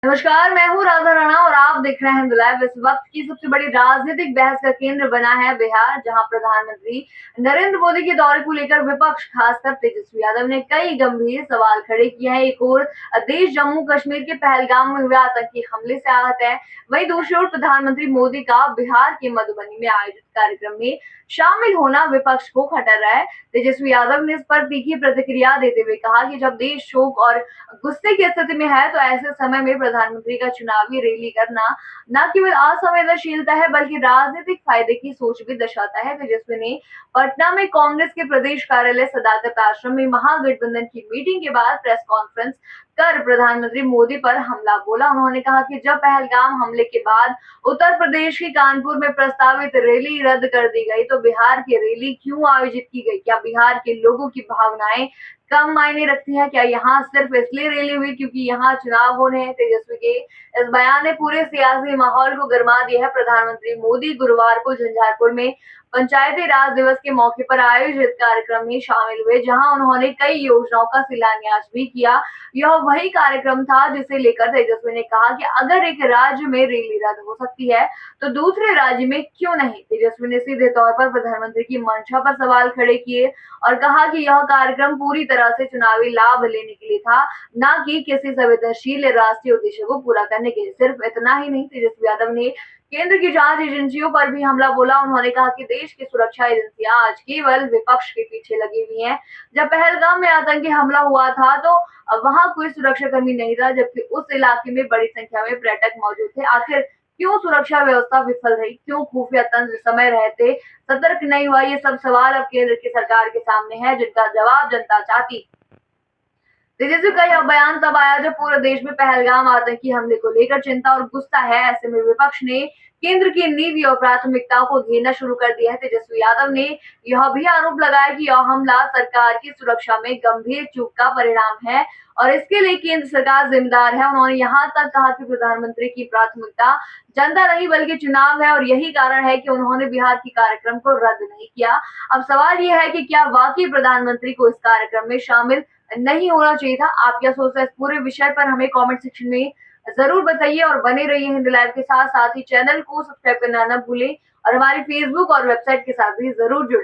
नमस्कार, मैं हूँ राधा राणा और आप देख रहे हैं हिंदू लाइव। इस वक्त की सबसे बड़ी राजनीतिक बहस का केंद्र बना है बिहार, जहां प्रधानमंत्री नरेंद्र मोदी के दौरे को लेकर विपक्ष खासकर तेजस्वी यादव ने कई गंभीर सवाल खड़े किए हैं। एक और देश जम्मू कश्मीर के पहलगाम में हुए आतंकी हमले से आहत है, वहीं दूसरी ओर प्रधानमंत्री मोदी का बिहार के मधुबनी में आयोजित कार्यक्रम में शामिल होना विपक्ष को खटर रहा है। तेजस्वी यादव ने इस पर तीखी प्रतिक्रिया देते हुए कहा कि जब देश शोक और गुस्से की स्थिति में है तो ऐसे समय में प्रधानमंत्री का चुनावी रैली करना न केवल असंवेदनशीलता है बल्कि राजनीतिक फायदे की सोच भी दर्शाता है। तेजस्वी ने पटना में कांग्रेस के प्रदेश कार्यालय सदाकत आश्रम में महागठबंधन की मीटिंग के बाद प्रेस कॉन्फ्रेंस कर प्रधानमंत्री मोदी पर हमला बोला। उन्होंने कहा कि जब पहलगाम हमले के बाद उत्तर प्रदेश के कानपुर में प्रस्तावित रैली रद्द कर दी गई तो बिहार की रैली क्यों आयोजित की गई? क्या बिहार के लोगों की भावनाएं कम मायने रखती है? क्या यहाँ सिर्फ इसलिए रैली हुई क्योंकि यहाँ चुनाव होने हैं? तेजस्वी के इस बयान ने पूरे सियासी माहौल को गर्मा दिया है। प्रधानमंत्री मोदी गुरुवार को झंझारपुर में पंचायती राज दिवस के मौके पर आयोजित कार्यक्रम में शामिल हुए, जहां उन्होंने कई योजनाओं का शिलान्यास भी किया। यह वही कार्यक्रम था जिसे लेकर तेजस्वी ने कहा कि अगर एक राज्य में रैली रद्द हो सकती है तो दूसरे राज्य में क्यों नहीं? तेजस्वी ने सीधे तौर पर प्रधानमंत्री की मंशा पर सवाल खड़े किए और कहा कि यह कार्यक्रम पूरी तरह से चुनावी लाभ लेने के लिए था, न कि किसी संवेदनशील राष्ट्रीय उद्देश्य को पूरा करने के लिए। सिर्फ इतना ही नहीं, तेजस्वी यादव ने केंद्र की जांच एजेंसियों पर भी हमला बोला। उन्होंने कहा कि देश की सुरक्षा एजेंसियां आज केवल विपक्ष के पीछे लगी हुई हैं। जब पहलगाम में आतंकी हमला हुआ था तो वहां कोई सुरक्षाकर्मी नहीं था, जबकि उस इलाके में बड़ी संख्या में पर्यटक मौजूद थे। आखिर क्यों सुरक्षा व्यवस्था विफल रही? क्यों खुफिया तंत्र समय रहते सतर्क नहीं हुआ? ये सब सवाल अब केंद्र की सरकार के सामने है, जिनका जवाब जनता चाहती। तेजस्वी का यह बयान तब आया जब पूरे देश में पहलगाम आतंकी हमले को लेकर चिंता और गुस्सा है। ऐसे में विपक्ष ने केंद्र की नीति और प्राथमिकताओं को घेरना शुरू कर दिया है। तेजस्वी यादव ने यह भी आरोप लगाया कि यह हमला सरकार की सुरक्षा में गंभीर चूक का परिणाम है और इसके लिए केंद्र सरकार जिम्मेदार है। उन्होंने यहाँ तक कहा कि प्रधानमंत्री की प्राथमिकता जनता नहीं बल्कि चुनाव है और यही कारण है कि उन्होंने बिहार की कार्यक्रम को रद्द नहीं किया। अब सवाल यह है कि क्या वाकई प्रधानमंत्री को इस कार्यक्रम में शामिल नहीं होना चाहिए था? आप क्या सोचते हैं इस पूरे विषय पर? हमें कमेंट सेक्शन में जरूर बताइए और बने रहिए हिंद लाइव के साथ। साथ ही चैनल को सब्सक्राइब करना न भूलें और हमारी फेसबुक और वेबसाइट के साथ भी जरूर जुड़े।